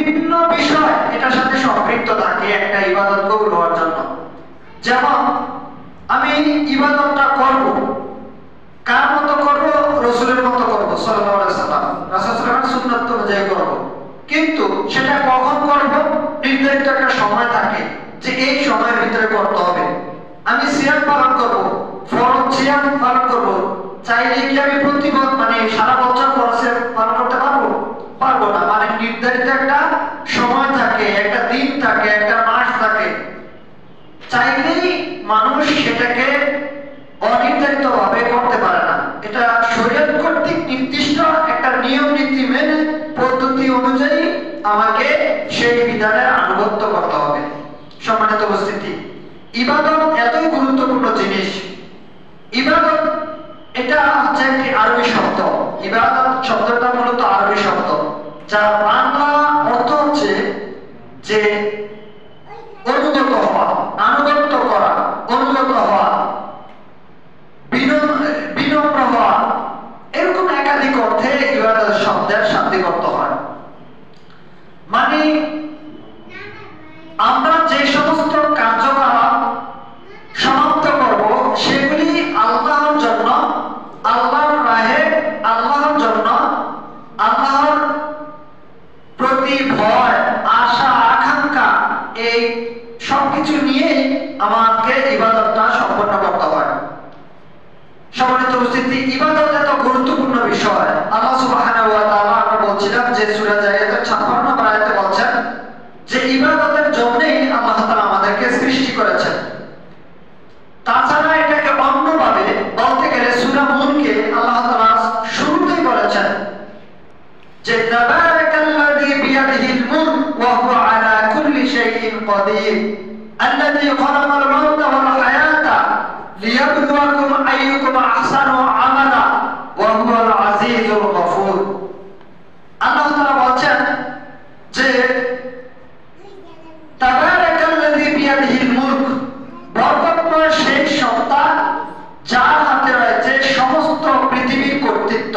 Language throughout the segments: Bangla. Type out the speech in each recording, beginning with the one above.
বিভিন্ন বিষয় এটার সাথে সম্পৃক্ত থাকে একটা ইবাদত কবুল হওয়ার জন্য। যেমন আমি ইবাদতটা করব, কার মতো করব? রাসূলের মতো করব সাল্লাল্লাহু আলাইহি সাল্লাম, রাসূল সাল্লাল্লাহু আলাইহি সুন্নাত অনুযায়ী করব। কিন্তু সেটা কখন করব? নির্ধারিত একটা সময় থাকে যে এই সময়ের ভিতরে করতে হবে। আমি সিয়াম পালন করব, ফরজ সিয়াম পালন করব, চাইলে কি আমি মানে সারা বছর ফরজ পালন করতে পারবো? পারবো না। মানে নির্ধারিত একটা সময় থাকে, একটা দিন থাকে, একটা মাস থাকে। চাইলেই মানুষ সেটাকে অনির্ধারিত ভাবে করতে পারে না। এটা শরীয়ত কর্তৃক নির্দিষ্ট একটা নিয়ম নীতি মেনে পদ্ধতি অনুযায়ী আমাকে সেই বিধানের আনুগত্য করতে হবে। সম্মানিত উপস্থিতি, ইবাদত এতই গুরুত্বপূর্ণ জিনিস। ইবাদত এটা হচ্ছে একটি আরবি শব্দ। ইবাদত শব্দটা মূলত আরবি শব্দ, যার বাংলা অর্থ হচ্ছে যে অনুগত হওয়া, আনুগত্য করা, অনুগত হওয়া, বিনম্র হওয়া, এরকম একাধিক অর্থে ইবাদত শব্দের শাব্দিক অর্থ হয়। মানে আমরা যে সমস্ত কার্যকলাপ সমাপ্ত করব সেগুলি আল্লাহর জন্য, আল্লাহর রাহে, আল্লাহর জন্য, আল্লাহর প্রতি ভয়, আশা, আকাঙ্ক্ষা, এই সবকিছু নিয়ে আমাকে ইবাদতটা সম্পন্ন করতে হয়। সম্মানিত উপস্থিতি, ইবাদত এত গুরুত্বপূর্ণ বিষয়। আল্লাহ সুবহানাহু ওয়া তাআলা, আমরা বলছিলাম যে সূরা জারিয়াতের 56 নম্বর আয়াতে বলছেন যে ইবাদতের জন্যই আল্লাহ তাআলা আমাদেরকে সৃষ্টি করেছেন। তাছাড়া এটাকে অন্যভাবে বলতে গেলে সূরা মুলকে আল্লাহ তাআলা শুরুতেই বলেছেন যে তাবারাকাল্লাযী বিয়াদিহিল মুলক ওয়া হুয়া আলা কুল্লি শাইইন কাদির আল্লাযী খালাকাল মাউতা ওয়াল হায়াতা লিয়াবলুয়াকুম আইয়ুকুম আহসানু আমালা ওয়া হুয়াল আজিজুল গফুর। আল্লাহ তাআলা বলেন যে তাবারাকাল্লাযী বিয়াদিহিল মুলক, বরকতময় সেই সত্তা যার হাতে রয়েছে সমস্ত পৃথিবীর কর্তৃত্ব।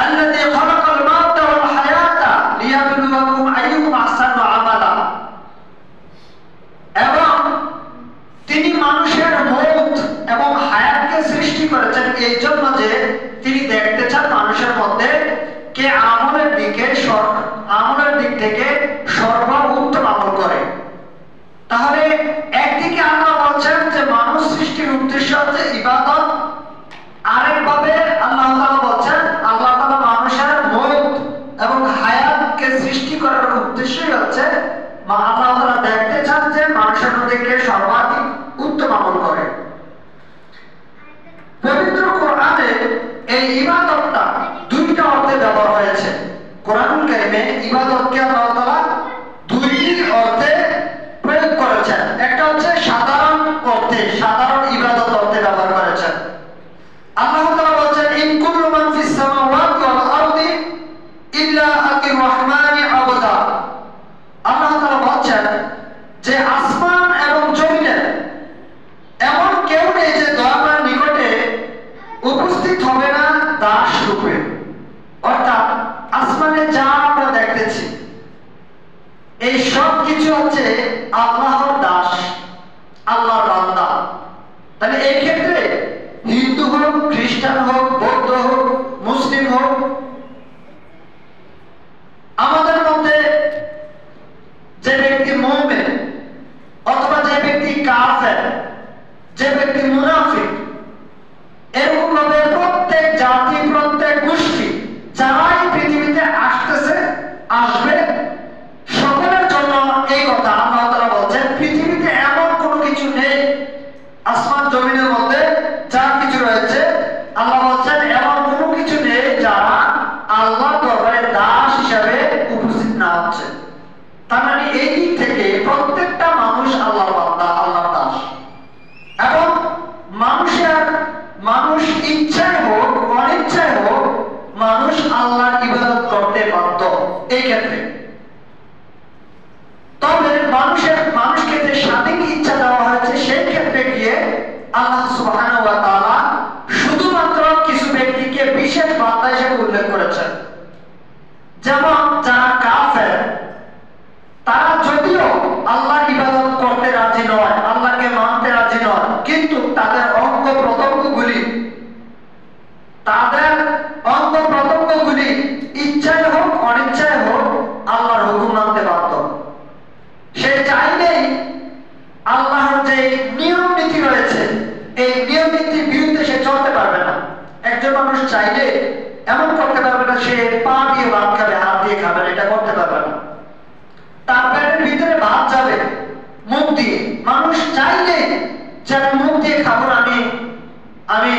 আল্লাযী খালাকাল মাউতা ওয়াল হায়াতা লিয়াবলুয়াকুম আইয়ুকুম আহসানু আমালা, এবং তিনি মানুষের মওত এবং হায়াতকে সৃষ্টি করেছেন এই জন্য যে তিনি দেখতে চান মানুষের মধ্যে কে আমলের দিক থেকে সর্বোত্তম আমল করে। তাহলে একদিকে আল্লাহ বলছেন যে মানুষ সৃষ্টির উদ্দেশ্য হচ্ছে ইবাদত, আরেকভাবে আল্লাহ তাআলা বলছেন আল্লাহ তাআলা মানুষের মওত এবং হায়াতকে সৃষ্টি করার উদ্দেশ্যই হচ্ছে আল্লাহ তাআলা দেখতে চান যে মানুষের মধ্যে কে সর্বাধিক উত্তম আমল করে। পবিত্র কোরআনে এই ইবাদতটা দুইটা অর্থে ব্যবহার হয়েছে। কোরআনুল কারীমে ইবাদতকে আল্লাহ তাআলা দুইটি অর্থে প্রয়োগ করেছেন। একটা হচ্ছে সাধারণ অর্থে, সাধারণ ইবাদত অর্থে ব্যবহার করেছেন। আল্লাহ তাআলা বলেন ইন কুল্লু মান ফিস সামাওয়াতি ওয়াল আরদি ইল্লা আতির রহমানি আবদা। আল্লাহ তাআলা বলেন যে আসমান এবং জমিনে এমন কেউ নেই যে দয়াময়ের নিকটে উপস্থিত হবে না দাস রূপে। অর্থাৎ আসমানে যা আমরা দেখতেছি এই সব কিছু হচ্ছে আল্লাহর দাস, আল্লাহর বান্দা। তাহলে এই ক্ষেত্রে হিন্দু হোক, খ্রিস্টান হোক, বৌদ্ধ হোক, মুসলিম হোক, আমাদের মধ্যে যে ব্যক্তি মুমিন অথবা যে ব্যক্তি কাফের, যে ব্যক্তি মুনাফিক, এরকম ভাবে প্রত্যেক জাতি, প্রত্যেক গোষ্ঠী যারাই পৃথিবীতে আসবে সকলের জন্য এই কথা আল্লাহ তাআলা বলছেন পৃথিবীতে এমন কোনো কিছু নেই, আসমান জমিনের মধ্যে যা কিছু রয়েছে আল্লাহ বলছেন এমন কোনো কিছু নেই যারা আল্লাহর দরবারে দাস হিসাবে উপস্থিত না হচ্ছে। তার মানে এই দিক থেকে প্রত্যেকটা মানুষ আল্লাহর বান্দা, আল্লাহর দাস। এবং মানুষ ইচ্ছায় হোক অনিচ্ছায় হোক মানুষ আল্লাহর ইবাদত করতে বাধ্য এই ক্ষেত্রে। তবে মানুষকে যে স্বাধীন ইচ্ছা দেওয়া হয়েছে সেই ক্ষেত্রে গিয়ে আল্লাহ সুবহানাহু ওয়া তাআলা শুধুমাত্র কিছু ব্যক্তিকে বিশেষ বান্দা হিসেবে উল্লেখ করেছেন। যেমন যারা পা দিয়ে ভাত খাবে, হাত দিয়ে খাবে, এটা করতে পারবে না। তার পেটের ভিতরে ভাত যাবে মুখ দিয়ে। মানুষ চাইলে যে আমি মুখ দিয়ে খাবো না, আমি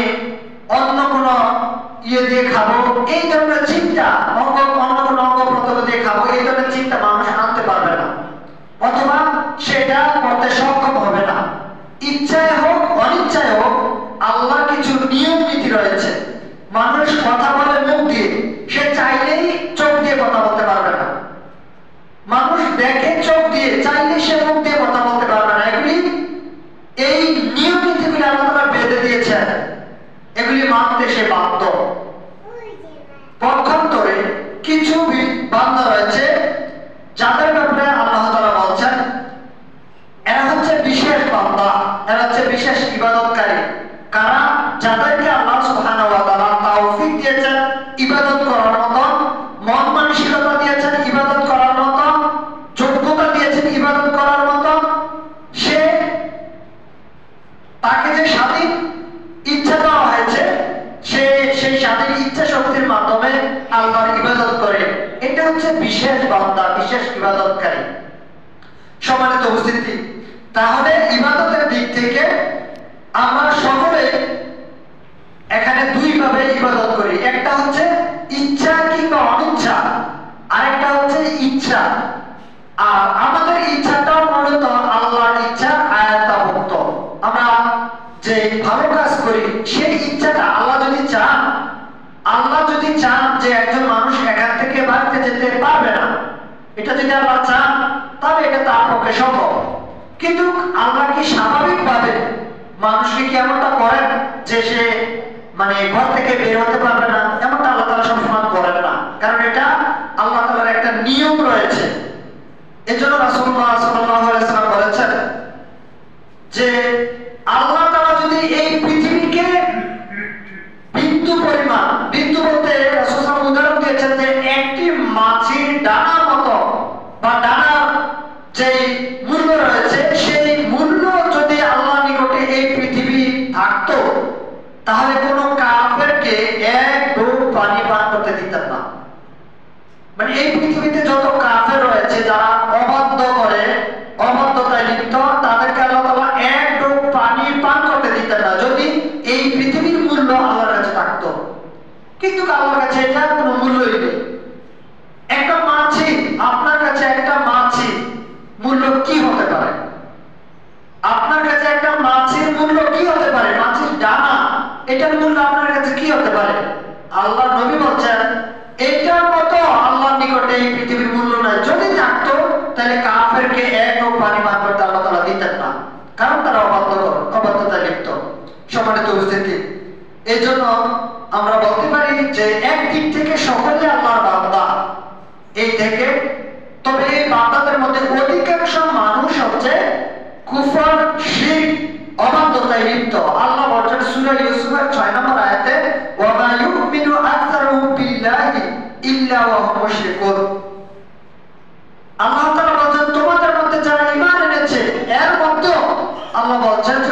অন্য কোন ইয়ে দিয়ে খাবো, এই ধরনের চিন্তা, অন্য কোন অঙ্গ প্রত্যঙ্গ দিয়ে খাবো, এই ধরনের চিন্তা মানুষ আনতে পারবে না, অথবা সেটা করতে সক্ষম হবে না। ইচ্ছায় হোক অনিচ্ছায় হোক, আল্লাহর কিছু নিয়ম নীতি রয়েছে। মানুষ কথা বলে মুখ দিয়ে, সে চাইলেই চোখ দিয়ে কথা বলতে পারবে না। মানুষ দেখে চোখ দিয়ে, চাইলে সে মুখ দিয়ে কথা বলতে পারবে না। এগুলি, এই নিয়ম নীতিগুলি আল্লাহ বেঁধে দিয়েছেন, এগুলি মানতে সে বাধ্য। পক্ষান্তরে কিছু বান্দা রয়েছে যাদের ব্যাপারে আল্লাহ তাআলা বলছেন এরা হচ্ছে বিশেষ বান্দা, এরা হচ্ছে বিশেষ ইবাদতকারী। কারা? যাদেরকে আল্লাহ সুবহানাহু ওয়া তাআলা তৌফিক দিয়েছেন ইবাদত করার মতো, মন মানসিকতা দিয়েছেন ইবাদত করার মতো, যোগ্যতা দিয়েছেন ইবাদত করার মতো। সে তাকে যে স্বাধীন ইচ্ছা দেওয়া হয়েছে, সে সেই স্বাধীন ইচ্ছা শক্তির মাধ্যমে আল্লাহর ইবাদত করে। এটা হচ্ছে বিশেষ বান্দা, বিশেষ ইবাদতকারী। সম্মানিত উপস্থিতি, তাহলে ইবাদতের দিক থেকে আমরা সকলে এখানে দুই ভাবে ইবাদত করি। একটা হচ্ছে ইচ্ছা কিংবা অনিচ্ছা, আরেকটা হচ্ছে ইচ্ছা। আর আমাদের ইচ্ছাটাও মূলত আল্লাহর ইচ্ছা আয়াতাভুক্ত। আমরা যে ভালো কাজ করি সেই ইচ্ছাটা আল্লাহ যদি চান যে একজন মানুষ এখান থেকে বাড়িতে যেতে পারবে না, এটা যদি আল্লাহ চান তবে এটা তার পক্ষে সম্ভব। কিন্তু আল্লাহ কি স্বাভাবিকভাবে মানুষকে কি এমনটা করেন যে সে ঘর থেকে বের হতে পারবে না? এমনটা আল্লাহ তাআলা সবসময় করেন না, কারণ এটা আল্লাহ তাআলার একটা নিয়ম রয়েছে। এজন্য রাসূলুল্লাহ সাল্লাল্লাহু আলাইহি ওয়াসাল্লাম বলেছেন যে আল্লাহ তাআলা যদি এই পৃথিবীকে বিন্দু পরিমাণ, বিন্দু বলতে রাসূল সাল্লাল্লাহু আলাইহি ওয়াসাল্লাম উদাহরণ দিয়েছেন যে একটি মাছির ডানার মতো বা ডানার যে মূল্য রয়েছে, সেই মূল্য যদি আল্লাহর নিকটে এই পৃথিবী থাকতো তাহলে কোন কাফেরকে এক ডোব পানি পান করতে দিতেন না। এই পৃথিবীতে যত কাফের রয়েছে যারা অবাধ্য করে, অবাধ্যতায় লিপ্ত, তাদেরকে আল্লাহ তাআলা এক ডোব পানি পান করতে দিতেন না যদি এই পৃথিবীর মূল্য আল্লাহর কাছে থাকতো। কিন্তু আল্লাহর কাছে এটা কোনো মূল্যই নেই। একটা মাছি, আপনার কাছে একটা মাছি মূল্য কি হতে পারে? আপনার কাছে একটা মাছির মূল্য কি হতে পারে? মাছির ডানা, এটার মূল্য আপনার কাছে কি হতে পারে? আল্লাহর নবী বলছেন এটার মতো আল্লাহর নিকটে এই পৃথিবীর মূল্য নাই। যদি থাকতো তাহলে কাফেরকে এক ডোব পানি পান করতে আল্লাহ তাআলা দিতেন না, কারণ তারা অবাধ্যতায় লিপ্ত। সম্মানিত উপস্থিতি, এই জন্য আমরা বলতে পারি যে একদিক থেকে সকলে আল্লাহর বান্দা এই থেকে, তবে এই বান্দাদের মধ্যে অধিকাংশ মানুষ হচ্ছে কুফর, শিরক, অবাধ্যতায় লিপ্ত। আল্লাহ বলেন সূরা ইউসুফের 6 নম্বর আয়াতে, ওয়া মা ইউমিনু আকসারুহুম বিল্লাহি ইল্লা ওয়া হুম মুশরিকুন। আল্লাহ তাআলা বলেন তোমাদের মধ্যে যারা ঈমান এনেছে এর মধ্যে আল্লাহ বলেন যে